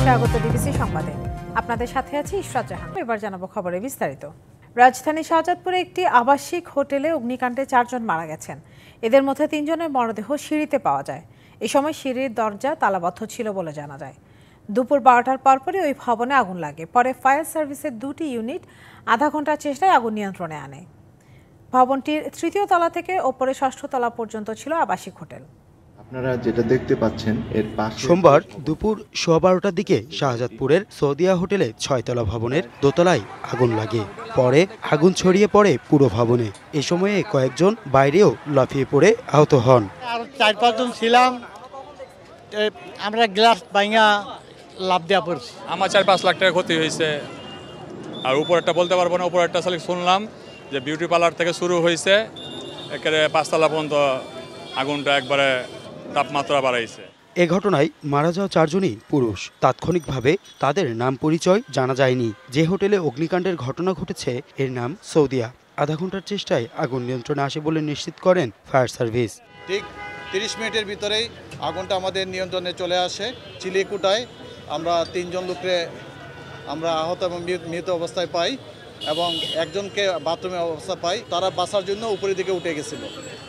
স্বাগত ডিবিসি সংবাদে। আপনাদের সাথে আছি ইশরাত জাহান। এবার জানাবো খবরে বিস্তারিত। রাজধানী শাহজাদপুরে একটি আবাসিক হোটেলে অগ্নিকাণ্ডে 4 জন মারা গেছেন। এদের মধ্যে 3 জনের মরদেহ সিঁড়িতে পাওয়া যায়। এই সময় সিঁড়ির দরজা তালাবদ্ধ ছিল বলে জানা যায়। দুপুর 12টার পরপরই ওই ভবনে আগুন লাগে। পরে ফায়ার সার্ভিসের 2টি ইউনিট আধা ঘন্টার চেষ্টায় আগুন নিয়ন্ত্রণে আনে। ভবনটির 3য় তলা থেকে ওপরে 6ষ্ঠ তলা পর্যন্ত ছিল আবাসিক হোটেল। আপনারা যেটা দেখতে পাচ্ছেন এর পাশে সোমবার দুপুর 12:15টার দিকে শাহজাদপুরের সৌদিয়া হোটেলে 6তলা ভবনের দোতলায় আগুন লাগে। পরে আগুন ছড়িয়ে পড়ে পুরো ভবনে। এ সময়ে কয়েকজন বাইরেও লাফিয়ে পড়ে আহত হন। আর 4-5 জন ছিলাম, আমরা গ্লাস ভাঙা লাভ দেওয়া পড়ছি। আমার 4-5 লাখ টাকা ক্ষতি হয়েছে। আর উপরেরটা বলতে পারবো না, উপরেরটা আসলে শুনলাম যে বিউটি পার্লার থেকে শুরু হয়েছে, একেবারে 5তলা পর্যন্ত আগুনটা একবারে তাপমাত্রা বাড়াইছে। এ ঘটনায় মারা যাওয়া 4 জনই পুরুষ। তাৎক্ষণিকভাবে তাদের নাম পরিচয় জানা যায়নি। যে হোটেলে অগ্নিকাণ্ডের ঘটনা ঘটেছে এর নাম সৌদিয়া। আধা ঘন্টার চেষ্টায় আগুন নিয়ন্ত্রণে আসে বলে নিশ্চিত করেন ফায়ার সার্ভিস। ঠিক 30 মিনিটের ভিতরেই আগুনটা আমাদের নিয়ন্ত্রণে চলে আসে। চিলিকুটায় আমরা 3 জন লোককে আমরা আহত এবং মৃত অবস্থায় পাই এবং একজনকে বাথরুমে অবস্থা পাই। তারা বাঁচার জন্য উপরের দিকে উঠে গেছিল,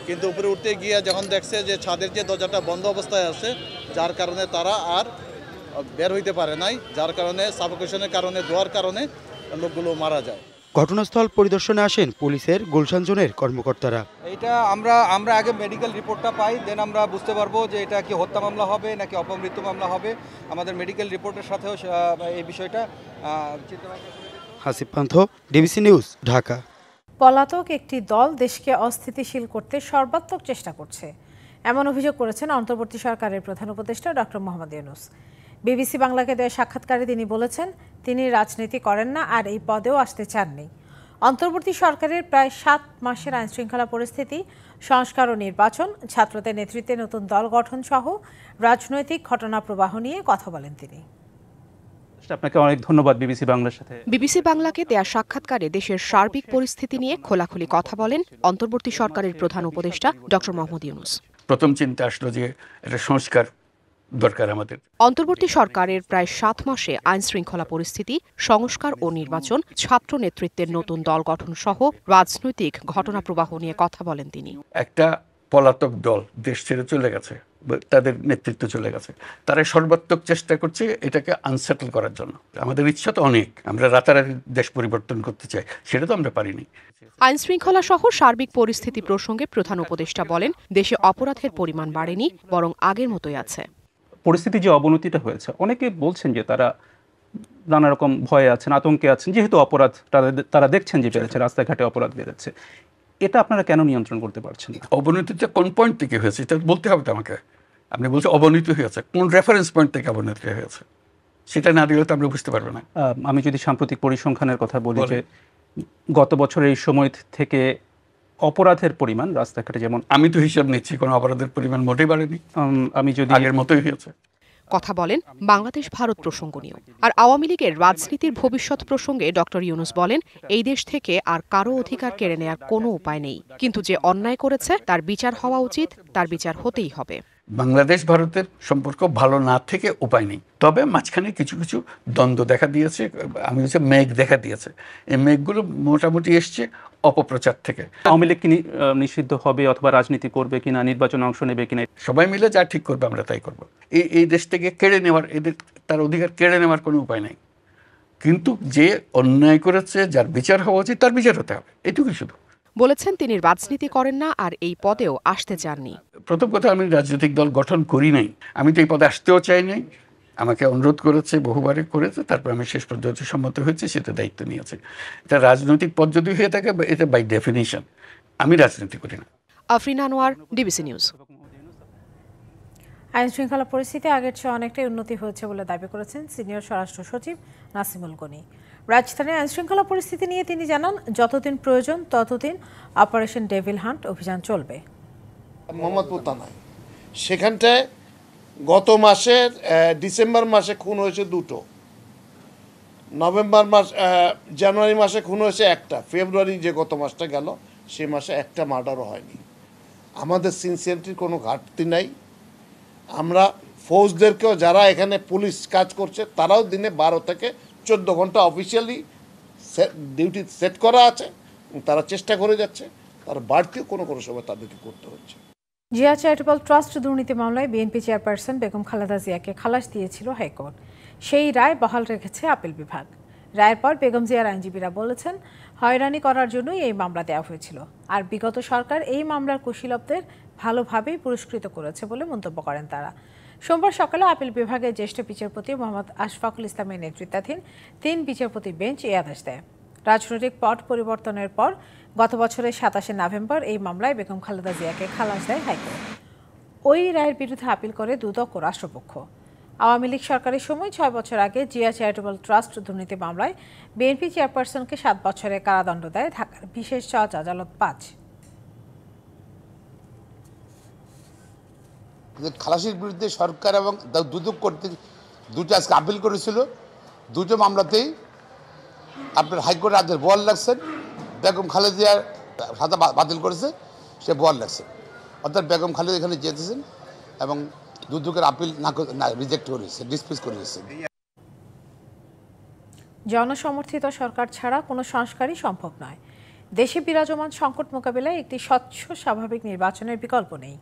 কিন্তু উপরে উঠতে গিয়ে যখন দেখছে যে ছাদের যে দরজাটা বন্ধ অবস্থায় আছে, যার কারণে তারা আর বের হইতে পারে নাই, যার কারণে সাফোকেশনের কারণে ধোয়ার কারণে লোকগুলো মারা যায়। ঘটনাস্থল পরিদর্শনে আসেন পুলিশের গুলশান জোনের কর্মকর্তারা। এটা আমরা আগে মেডিকেল রিপোর্টটা পাই, দেন আমরা বুঝতে পারবো যে এটা কি হত্যা মামলা হবে নাকি অপমৃত্যু মামলা হবে। আমাদের মেডিকেল রিপোর্টের সাথেও এই বিষয়টা হাসিব পান্থ, ডিবিসি নিউজ, ঢাকা। পলাতক একটি দল দেশকে অস্থিতিশীল করতে সর্বাত্মক চেষ্টা করছে, এমন অভিযোগ করেছেন অন্তর্বর্তী সরকারের প্রধান উপদেষ্টা ডক্টর মোহাম্মদ ইউনূস। বিবিসি বাংলাকে দেওয়া সাক্ষাৎকারে তিনি বলেছেন, তিনি রাজনীতি করেন না আর এই পদেও আসতে চাননি। অন্তর্বর্তী সরকারের প্রায় 7 মাসের আইনশৃঙ্খলা পরিস্থিতি, সংস্কার ও নির্বাচন, ছাত্রদের নেতৃত্বে নতুন দল গঠন সহ রাজনৈতিক ঘটনা প্রবাহ নিয়ে কথা বলেন তিনি। আপনাকে অনেক ধন্যবাদ বিবিসি বাংলার সাথে। বিবিসি বাংলাকে দেয়া সাক্ষাৎকারে দেশের সার্বিক পরিস্থিতি নিয়ে খোলাখুলি কথা বলেন অন্তর্বর্তী সরকারের প্রধান উপদেষ্টা ডক্টর মোহাম্মদ ইউনূস। প্রথম চিন্তা আসলো যে এটা সংস্কার দরকার আমাদের। অন্তর্বর্তী সরকারের প্রায় 7 মাসে আইন শৃঙ্খলা পরিস্থিতি, সংস্কার ও নির্বাচন, ছাত্র নেতৃত্বের নতুন দল গঠন সহ রাজনৈতিক ঘটনা প্রবাহ নিয়ে কথা বলেন তিনি। একটা পলাতক দল দেশ ছেড়ে চলে গেছে, তাদের নেতৃত্ব চলে গেছে, তারা সর্বাত্মক চেষ্টা করছে এটাকে আনসেটল করার জন্য। আমাদের ইচ্ছা তো অনেক, আমরা রাতারাতি দেশ পরিবর্তন করতে চাই, সেটা তো আমরা পারিনি। আইন শৃঙ্খলা সহ সার্বিক পরিস্থিতি প্রসঙ্গে প্রধান উপদেষ্টা বলেন, দেশে অপরাধের পরিমাণ বাড়েনি, বরং আগের মতোই আছে। পরিস্থিতি যে অবনতিটা হয়েছে, অনেকে বলছেন যে তারা নানা রকম ভয়ে আছেন, আতঙ্কে আছেন, যেহেতু অপরাধ তারা দেখছেন যে বেড়েছে, রাস্তাঘাটে অপরাধ বেড়েছে। এটা আপনারা কেন নিয়ন্ত্রণ করতে পারছেন না? অবনতিটা কোন পয়েন্ট থেকে হয়েছে এটা বলতে হবে তো আমাকে। আপনি বলছেন অবনতি হয়েছে, কোন রেফারেন্স পয়েন্ট থেকে অবনতি হয়েছে সেটা না দিলে তো আমরা বুঝতে পারবো না। আমি যদি সাম্প্রতিক পরিসংখ্যানের কথা বলি, যে গত বছরের এই সময় থেকে অপরাধের পরিমাণ রাস্তাঘাটে, যেমন আমি তো হিসাব নিচ্ছি, কোনো অপরাধের পরিমাণ মোটেই বাড়েনি, আমি যদি আগের মতোই হয়েছে। কথা বলেন বাংলাদেশ ভারত প্রসঙ্গ নিয়েও। আর আওয়ামী লীগের রাজনীতির ভবিষ্যৎ প্রসঙ্গে ডক্টর ইউনূস বলেন, এই দেশ থেকে আর কারো অধিকার কেড়ে নেওয়ার কোনো উপায় নেই, কিন্তু যে অন্যায় করেছে তার বিচার হওয়া উচিত, তার বিচার হতেই হবে। বাংলাদেশ ভারতের সম্পর্ক ভালো না থেকে উপায় নেই, তবে মাঝখানে কিছু কিছু দ্বন্দ্ব দেখা দিয়েছে, আমি হচ্ছে মেঘ দেখা দিয়েছে। এই মেঘগুলো মোটামুটি এসছে অপপ্রচার থেকে। আওয়ামী লীগ কি নিষিদ্ধ হবে অথবা রাজনীতি করবে কিনা, নির্বাচনে অংশ নেবে কিনা, সবাই মিলে যা ঠিক করবে আমরা তাই করবো। এই দেশ থেকে কেড়ে নেওয়ার, এদের তার অধিকার কেড়ে নেওয়ার কোনো উপায় নেই, কিন্তু যে অন্যায় করেছে, যার বিচার হওয়া উচিত তার বিচার হতে হবে, এটুকুই শুধু বলেছেন। তিনি রাজনীতি করেন না আর এই পদেও আসতে চাননি। প্রথম কথা, আমি রাজনৈতিক দল গঠন করি নাই, আমি তো এই পদে আসতেও চাই নাই। আমাকে অনুরোধ করেছে, বহুবারে করেছে, তারপর আমি শেষ পর্যন্ত সম্মত হয়েছে, সেটা দায়িত্ব নিয়েছে। এটা রাজনৈতিক পদ যদি হয়ে থাকে, এটা বাই ডেফিনিশন আমি রাজনীতি করি না। Afrin Anwar, DBC news. আইন শৃঙ্খলা পরিস্থিতি আগের চেয়ে অনেকটাই উন্নতি হয়েছে বলে দাবি করেছেন সিনিয়র স্বরাষ্ট্র সচিব নাসিমুল গনি। রাজধানীর আইন শৃঙ্খলা পরিস্থিতি নিয়ে তিনি জানান, যতদিন প্রয়োজন ততদিন অপারেশন ডেভিল হান্ট অভিযান চলবে। মোহাম্মদপুর থানায় সেখানটায় গত মাসের ডিসেম্বর মাসে খুন হয়েছে 2টো, জানুয়ারি মাসে খুন হয়েছে 1টা, ফেব্রুয়ারি যে গত মাসটা গেল সেই মাসে 1টা মার্ডারও হয়নি। আমাদের সিনসিয়ারিটির কোনো ঘাটতি নাই। আমরা ফৌজদেরকেও, যারা এখানে পুলিশ কাজ করছে তারাও দিনে 12 থেকে 14 ঘন্টা অফিসিয়ালি ডিউটি সেট করা আছে, তারা চেষ্টা করে যাচ্ছে, তার বাড়তিও কোনো সময় তাদেরকে করতে হচ্ছে। জিয়া চ্যারিটেবল ট্রাস্ট দুর্নীতি মামলায় বিএনপি চেয়ারপারসন বেগম খালেদা জিয়াকে খালাস দিয়েছিল হাইকোর্ট। সেই রায় বহাল রেখেছে আপিল বিভাগ। রায়ের পর বেগম জিয়ার আইনজীবীরা বলেছেন, হয়রানি করার জন্যই এই মামলা দেওয়া হয়েছিল, আর বিগত সরকার এই মামলার কুশীলবদের ভালোভাবেই পুরস্কৃত করেছে বলে মন্তব্য করেন তারা। সোমবার সকালে আপিল বিভাগের জ্যেষ্ঠ বিচারপতি মোহাম্মদ আশফাকুল ইসলামের নেতৃত্বাধীন 3 বিচারপতি বেঞ্চ এই আদেশ দেয়। রাজনৈতিক পট পরিবর্তনের পর গত বছরের 27 নভেম্বর এই মামলায় বেগম খালেদা জিয়াকে খালাস দেয় হাইকোর্ট। ওই রায়ের বিরুদ্ধে আপিল করে দুদক ও রাষ্ট্রপক্ষ। আওয়ামী লীগ সরকারের সময় 6 বছর আগে জিয়া চ্যারিটেবল ট্রাস্ট দুর্নীতি মামলায় বিএনপি চেয়ারপারসনকে 7 বছরের কারাদণ্ড দেয় ঢাকার বিশেষ জজ আদালত 5। খালাসির বিরুদ্ধে সরকার এবং দুদক কর্তৃক দুটো আজকে আপিল করেছিল। দুটো মামলাতেই আপনার হাইকোর্টের আদেশ বহাল রাখছেন। বেগম খালেদা জিয়ার সাজা বাতিল করেছে, সে বহাল রাখছে। অর্থাৎ বেগম খালেদা এখানে জিতেছেন এবং দুদকের আপিল না রিজেক্ট করেছে, ডিসমিস করেছে। জনসমর্থিত সরকার ছাড়া কোনো সংস্কারই সম্ভব নয়। দেশে বিরাজমান সংকট মোকাবিলায় একটি স্বচ্ছ স্বাভাবিক নির্বাচনের বিকল্প নেই।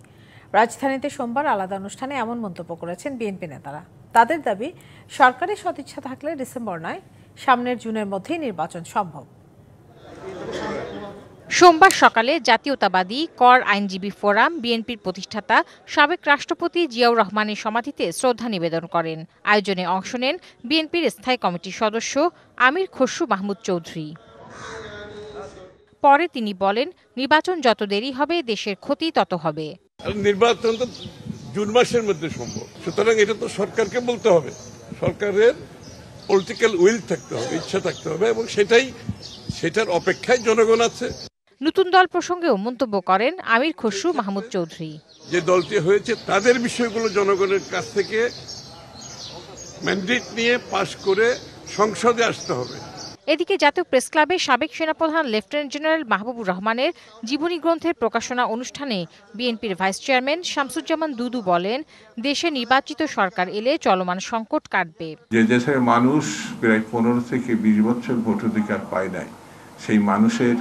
রাজধানীতে সোমবার আলাদা অনুষ্ঠানে এমন মন্তব্য করেছেন বিএনপি নেতারা। তাদের দাবি, সরকারের সদিচ্ছা থাকলে ডিসেম্বর নয়, সামনের জুনের মধ্যেই নির্বাচন সম্ভব। সোমবার সকালে জাতীয়তাবাদী কর আইনজীবী ফোরাম বিএনপির প্রতিষ্ঠাতা সাবেক রাষ্ট্রপতি জিয়াউর রহমানের সমাধিতে শ্রদ্ধা নিবেদন করেন। আয়োজনে অংশ নেন বিএনপির স্থায়ী কমিটির সদস্য আমির খসরু মাহমুদ চৌধুরী। পরে তিনি বলেন, নির্বাচন যত দেরি হবে দেশের ক্ষতি তত হবে। নির্বাচন তো জুন মাসের মধ্যে সম্ভব, সুতরাং এটা তো সরকারকে বলতে হবে। সরকারের পলিটিক্যাল উইল থাকতে হবে, ইচ্ছা থাকতে হবে, এবং সেটার অপেক্ষায় জনগণ আছে। নতুন দল প্রসঙ্গেও মন্তব্য করেন আমির খসরু মাহমুদ চৌধুরী। যে দলটি হয়েছে তাদের বিষয়গুলো জনগণের কাছ থেকে ম্যান্ডেট নিয়ে পাশ করে সংসদে আসতে হবে। এদিকে জাতীয় প্রেস ক্লাবে সাবেক সেনাপ্রধান লেফটেন্যান্ট জেনারেল মাহবুবুর রহমানের জীবনী গ্রন্থের প্রকাশনা অনুষ্ঠানে বিএনপির ভাইস চেয়ারম্যান শামসুজ্জামান দুদু বলেন, দেশে নির্বাচিত সরকার এলে চলমান সংকট কাটবে। যে দেশের মানুষ প্রায় 15 থেকে 20 বছর ভোটাধিকার পায় নাই, সেই মানুষের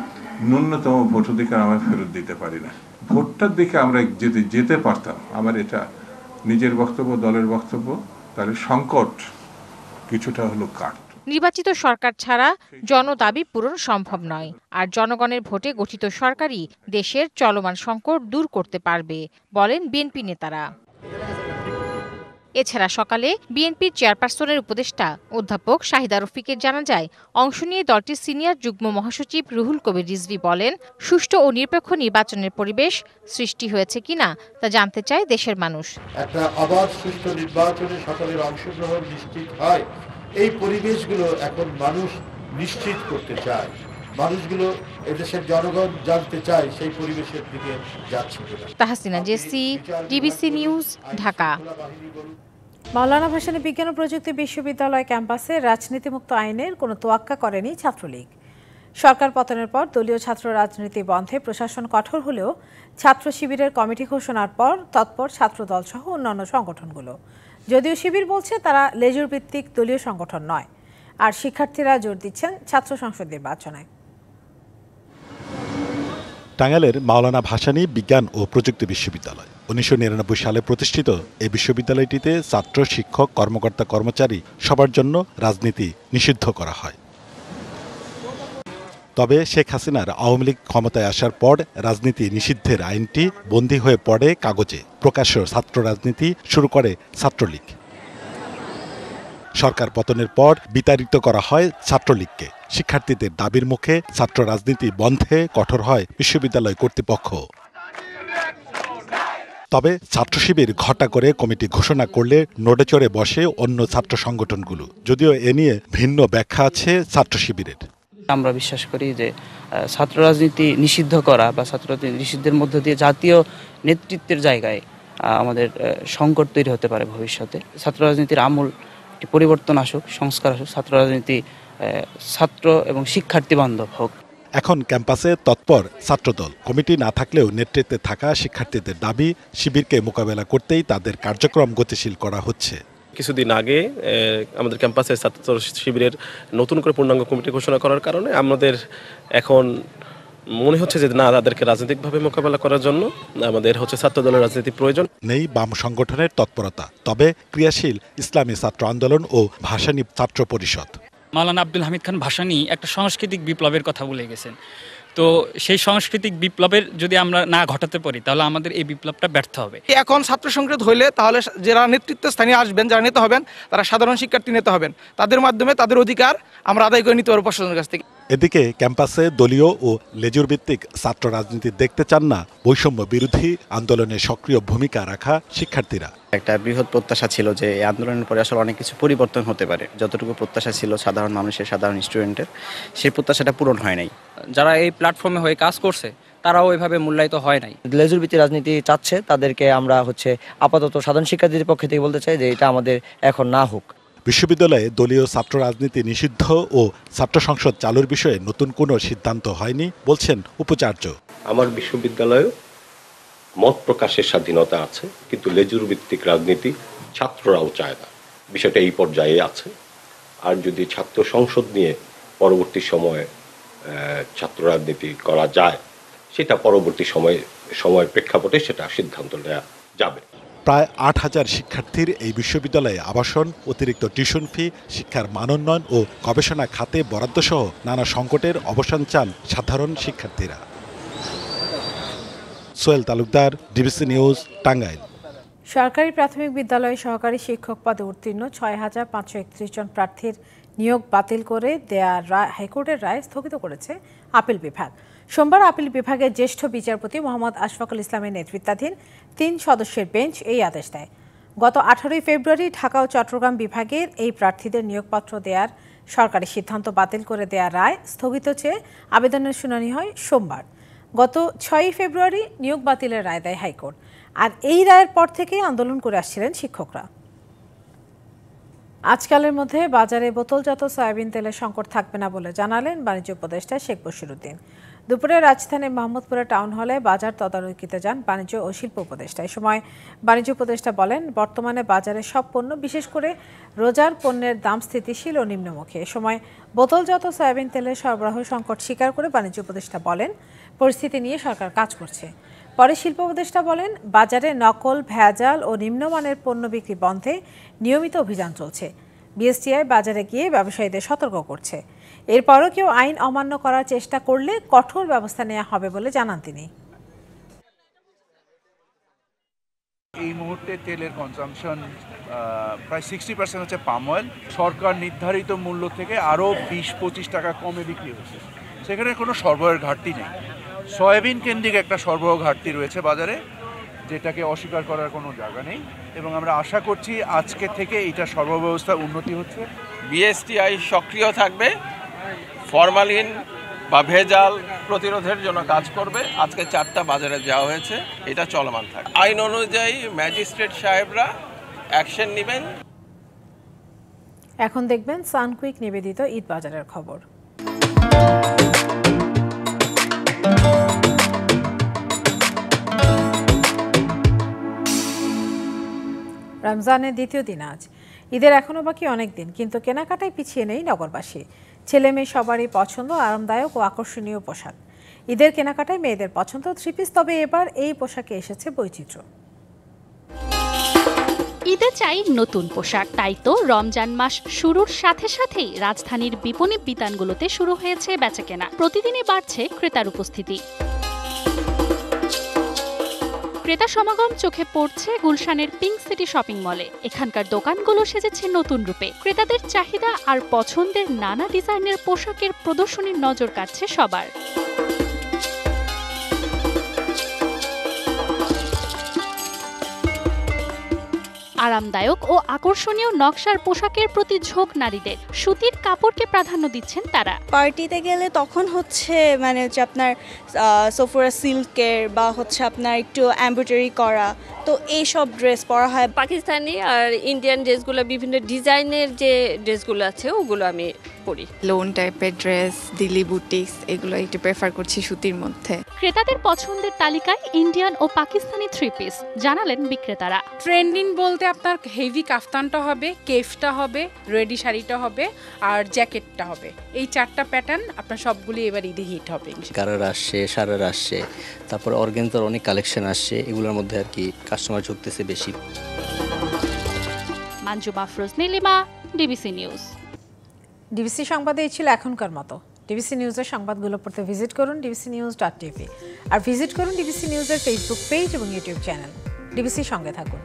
ন্যূনতম ভোটাধিকার আমরা ফেরত দিতে পারি না। ভোটটার দিকে আমরা যদি যেতে পারতাম, আমার এটা নিজের বক্তব্য, দলের বক্তব্য, তাহলে সংকট কিছুটা হলো কাট। নির্বাচিত সরকার ছাড়া জনদাবি পূরণ সম্ভব নয়, আর জনগণের ভোটে গঠিত সরকারই দেশের চলমান সংকট দূর করতে পারবে বলেন বিএনপি নেতারা। এছাড়া সকালে বিএনপির চেয়ারপারসনের উপদেষ্টা অধ্যাপক শাহিদা রফিকের জানাজায় অংশ নিয়ে দলটির সিনিয়র যুগ্ম মহাসচিব রুহুল কবির রিজভী বলেন, সুষ্ঠু ও নিরপেক্ষ নির্বাচনের পরিবেশ সৃষ্টি হয়েছে কিনা তা জানতে চায় দেশের মানুষ। একটা অবাধ সুষ্ঠু নির্বাচনে সকলের অংশগ্রহণ নিশ্চিত হয়, এই পরিবেশগুলো এখন মানুষ নিশ্চিত করতে চায়। মানুষগুলো এদেশের জনগণ জানতে চায় সেই পরিবেশের দিকে যাচ্ছে কিনা। Tahsina Jessy, DBC news, Dhaka. মাওলানা ভাসানী বিজ্ঞান ও প্রযুক্তি বিশ্ববিদ্যালয় ক্যাম্পাসে রাজনীতিমুক্ত আইনের কোনো তোয়াক্কা করেনি ছাত্রলীগ। সরকার পতনের পর দলীয় ছাত্র রাজনীতি বন্ধে প্রশাসন কঠোর হলেও ছাত্র শিবিরের কমিটি ঘোষণার পর তৎপর ছাত্রদল সহ অন্যান্য সংগঠনগুলো। যদিও শিবির বলছে তারা লেজুর ভিত্তিক দলীয় সংগঠন নয়, আর শিক্ষার্থীরা জোর দিচ্ছেন ছাত্র সংসদ নির্বাচনে। টাঙ্গাইলের মাওলানা ভাসানী বিজ্ঞান ও প্রযুক্তি বিশ্ববিদ্যালয় 1999 সালে প্রতিষ্ঠিত এই বিশ্ববিদ্যালয়টিতে ছাত্র, শিক্ষক, কর্মকর্তা, কর্মচারী সবার জন্য রাজনীতি নিষিদ্ধ করা হয়। তবে শেখ হাসিনার আওয়ামী লীগ ক্ষমতায় আসার পর রাজনীতি নিষিদ্ধের আইনটি বন্দী হয়ে পড়ে কাগজে। প্রকাশ্য ছাত্র রাজনীতি শুরু করে ছাত্রলীগ। সরকার পতনের পর বিতাড়িত করা হয় ছাত্রলীগকে। শিক্ষার্থীদের দাবির মুখে ছাত্র রাজনীতি বন্ধে কঠোর হয় বিশ্ববিদ্যালয় কর্তৃপক্ষ। তবে ছাত্র শিবির ঘটা করে কমিটি ঘোষণা করলে নড়ে চড়ে বসে অন্য ছাত্র সংগঠনগুলো, যদিও এ নিয়ে ভিন্ন ব্যাখ্যা আছে ছাত্র শিবিরের। আমরা বিশ্বাস করি যে ছাত্র রাজনীতি নিষিদ্ধ করা বা ছাত্র রাজনীতি নিষিদ্ধের মধ্য দিয়ে জাতীয় নেতৃত্বের জায়গায় আমাদের সংকট তৈরি হতে পারে ভবিষ্যতে। ছাত্র রাজনীতির আমূল একটি পরিবর্তন আসুক, সংস্কার আসুক, ছাত্র রাজনীতি ছাত্র এবং শিক্ষার্থী বান্ধব হোক। এখন ক্যাম্পাসে তৎপর ছাত্রদল। কমিটি না থাকলেও নেতৃত্বে থাকা শিক্ষার্থীদের দাবি, শিবিরকে মোকাবেলা করতেই তাদের কার্যক্রম গতিশীল করা হচ্ছে। কিছুদিন আগে আমাদের ক্যাম্পাসে ছাত্র শিবিরের নতুন করে পূর্ণাঙ্গ কমিটি ঘোষণা করার কারণে আমাদের এখন মনে হচ্ছে যে না, তাদেরকে রাজনৈতিকভাবে মোকাবেলা করার জন্য আমাদের ছাত্র দলের রাজনীতি প্রয়োজন। নেই বাম সংগঠনের তৎপরতা, তবে ক্রিয়াশীল ইসলামী ছাত্র আন্দোলন ও ভাসানী ছাত্র পরিষদ। মাওলানা আব্দুল হামিদ খান ভাসানী একটা সাংস্কৃতিক বিপ্লবের কথা বলে গেছেন। তো সেই সাংস্কৃতিক বিপ্লবের যদি আমরা না ঘটাতে পারি তাহলে আমাদের এই বিপ্লবটা ব্যর্থ হবে। এখন ছাত্র সংসদ হইলে তাহলে যারা নেতৃত্ব স্থানীয় আসবেন, যারা নেতা হবেন, তারা সাধারণ শিক্ষার্থী নেতা হবেন। তাদের মাধ্যমে তাদের অধিকার আমরা আদায় করে নিতে পারবো প্রশাসনের কাছ থেকে। এদিকে ক্যাম্পাসে দলীয় ও লেজুর ভিত্তিক ছাত্র রাজনীতি দেখতে চান না বৈষম্য বিরোধী আন্দোলনে সক্রিয় ভূমিকা রাখা শিক্ষার্থীরা। একটা বৃহৎ প্রত্যাশা ছিল যে এই আন্দোলনের পরে আসলে অনেক কিছু পরিবর্তন হতে পারে। যতটুকু প্রত্যাশা ছিল সাধারণ মানুষের, সাধারণ স্টুডেন্টের, সেই প্রত্যাশাটা পূরণ হয় নাই। যারা এই প্ল্যাটফর্মে হয়ে কাজ করছে তারাও ওইভাবে মূল্যায়িত হয় নাই। লেজুর ভিত্তিক রাজনীতি চাচ্ছে, তাদেরকে আমরা আপাতত সাধারণ শিক্ষার্থীদের পক্ষ থেকে বলতে চাই যে এটা আমাদের এখন না হোক। বিশ্ববিদ্যালয়ে দলীয় ছাত্র রাজনীতি নিষিদ্ধ ও ছাত্র সংসদ চালুর বিষয়ে নতুন কোনো সিদ্ধান্ত হয়নি বলছেন উপাচার্য। আমার বিশ্ববিদ্যালয়ে মত প্রকাশের স্বাধীনতা আছে, কিন্তু লেজুর ভিত্তিক রাজনীতি ছাত্ররাও চায় না। বিষয়টা এই পর্যায়ে আছে। আর যদি ছাত্র সংসদ নিয়ে পরবর্তী সময়ে ছাত্র রাজনীতি করা যায়, সেটা পরবর্তী সময় প্রেক্ষাপটে সেটা সিদ্ধান্ত নেওয়া যাবে। প্রায় ৮,০০০ শিক্ষার্থীর এই বিশ্ববিদ্যালয়ে আবাসন, অতিরিক্ত টিউশন ফি, শিক্ষার মানোন্নয়ন ও গবেষণা খাতে বরাদ্দসহ নানা সংকটের অবসান চান সাধারণ শিক্ষার্থীরা। Sohel Talukdar, DBC news, Tangail. সরকারি প্রাথমিক বিদ্যালয়ে সহকারী শিক্ষক পদে উত্তীর্ণ ৬,৫৩১ জন প্রার্থীর নিয়োগ বাতিল করে দেয়া হাইকোর্টের রায় স্থগিত করেছে আপিল বিভাগ। সোমবার আপিল বিভাগের জ্যেষ্ঠ বিচারপতি মোহাম্মদ আশফাকুল ইসলামের নেতৃত্বাধীন ৩ সদস্যের বেঞ্চ এই আদেশ দেয়। গত ১৮ ফেব্রুয়ারি ঢাকা ও চট্টগ্রাম বিভাগের এই প্রার্থীদের নিয়োগপত্র দেওয়ার সরকারি সিদ্ধান্ত বাতিল করে দেয়া রায় স্থগিত চেয়ে আবেদনের শুনানি হয় সোমবার। গত ৬ ফেব্রুয়ারি নিয়োগ বাতিলের রায় দেয় হাইকোর্ট। আর এই রায়ের পর থেকেই আন্দোলন করে আসছিলেন শিক্ষকরা। আজকালের মধ্যে বাজারে বোতলজাত সয়াবিন তেলের সংকট থাকবে না বলে জানালেন বাণিজ্য উপদেষ্টা শেখ বশিরউদ্দিন। দুপুরে রাজধানীর মোহাম্মদপুরে টাউন হলে বাজার তদারকিতে যান বাণিজ্য ও শিল্প উপদেষ্টা। এই সময় বাণিজ্য উপদেষ্টা বলেন, বর্তমানে বাজারে সব পণ্য, বিশেষ করে রোজার পণ্যের দাম স্থিতিশীল ও নিম্নমুখী। এ সময় বোতলজাত সয়াবিন তেলের সরবরাহ সংকট স্বীকার করে বাণিজ্য উপদেষ্টা বলেন, পরিস্থিতি নিয়ে সরকার কাজ করছে। পরে শিল্প উপদেষ্টা বলেন, বাজারে নকল, ভেজাল ও নিম্নমানের পণ্য বিক্রি বন্ধে নিয়মিত অভিযান চলছে। বিএসটিআই বাজারে গিয়ে ব্যবসায়ীদের সতর্ক করছে। এরপরও কেউ আইন অমান্য করার চেষ্টা করলে কঠোর ব্যবস্থা নেওয়া হবে বলে জানান তিনি। এই মুহূর্তে তেলের কনজাম্পশন প্রায় 60% হচ্ছে পাম অয়েল। সরকার নির্ধারিত মূল্য থেকে আরও 20-25 টাকা কমে বিক্রি হচ্ছে। সেখানে কোনো সরবরাহের ঘাটতি নেই। সয়াবিন কেন্দ্রিক একটা সরবরাহ ঘাটতি রয়েছে বাজারে, যেটাকে অস্বীকার করার কোনো জায়গা নেই, এবং আমরা আশা করছি আজকে থেকে এটা সরবরাহ ব্যবস্থা উন্নতি হচ্ছে। বিএসটিআই সক্রিয় থাকবে, ফরমালিন বা ভেজাল প্রতিরোধের জন্য কাজ করবে। আজকে 4টা বাজারে যাওয়া হয়েছে, এটা চলমান থাকে। আইন অনুযায়ী ম্যাজিস্ট্রেট সাহেবরা অ্যাকশন নেবেন। এখন দেখবেন সানকুইক নিবেদিত ঈদ বাজারের খবর। রমজানের দ্বিতীয় দিন আজ। ঈদের এখনও বাকি অনেক দিন, কিন্তু কেনাকাটায় পিছিয়ে নেই নগরবাসী। ছেলে মেয়ে সবারই পছন্দ আরামদায়ক ও আকর্ষণীয় পোশাক। ঈদের কেনাকাটায় মেয়েদের পছন্দ থ্রি-পিস, তবে এবার এই পোশাকে এসেছে বৈচিত্র্য। ঈদে চাই নতুন পোশাক, তাই তো রমজান মাস শুরুর সাথে সাথেই রাজধানীর বিপণী বিতানগুলোতে শুরু হয়েছে বেচাকেনা। প্রতিদিনই বাড়ছে ক্রেতার উপস্থিতি। ক্রেতা সমাগম চোখে পড়ছে গুলশানের পিঙ্ক সিটি শপিং মলে। এখানকার দোকানগুলো সেজেছে নতুন রূপে। ক্রেতাদের চাহিদা আর পছন্দের নানা ডিজাইনের পোশাকের প্রদর্শনীর নজর কাটছে সবার। আরামদায়ক ও আকর্ষণীয় নকশার পোশাকের প্রতি ঝোঁক নারীদের। সুতির কাপড়কে প্রাধান্য দিচ্ছেন তারা। পার্টিতে গেলে তখন আপনার সোফরা সিল্কের বা আপনার একটু এমব্রয়ডারি করা, তো এইসব ড্রেস পরা হয়। পাকিস্তানি আর ইন্ডিয়ান ড্রেসগুলো, বিভিন্ন ডিজাইনের যে ড্রেসগুলো আছে ওগুলো আমি পরি। লোন টাইপের ড্রেস, দিল্লি বুটিক্স এগুলো একটু প্রেফার করছি সুতির মধ্যে। ক্রেতাদের পছন্দের তালিকায় ইন্ডিয়ান ও পাকিস্তানি 3 পিস, জানালেন বিক্রেতারা। ট্রেন্ডিং বলতে আপনার হেভি কাফতানটা হবে, কেফটা হবে, রেডি শাড়িটা হবে আর জ্যাকেটটা হবে। এই 4টা প্যাটার্ন আপনার সবগুলি এবার ঈদে হিট হবে। গারার আসছে, সারার আসছে, তারপর অর্গানজার অনেক কালেকশন আসছে, এগুলোর মধ্যে আর কি কাস্টমার ঝুঁকতেছে বেশি। Manju Mafroz Nilima, DBC news. DBC সংবাদে এই ছিল এখনকার মতো। ডিবিসি নিউজের সংবাদগুলো পড়তে ভিজিট করুন dbcnews.tv আর ভিজিট করুন ডিবিসি নিউজের ফেসবুক পেজ এবং ইউটিউব চ্যানেল। ডিবিসির সঙ্গে থাকুন।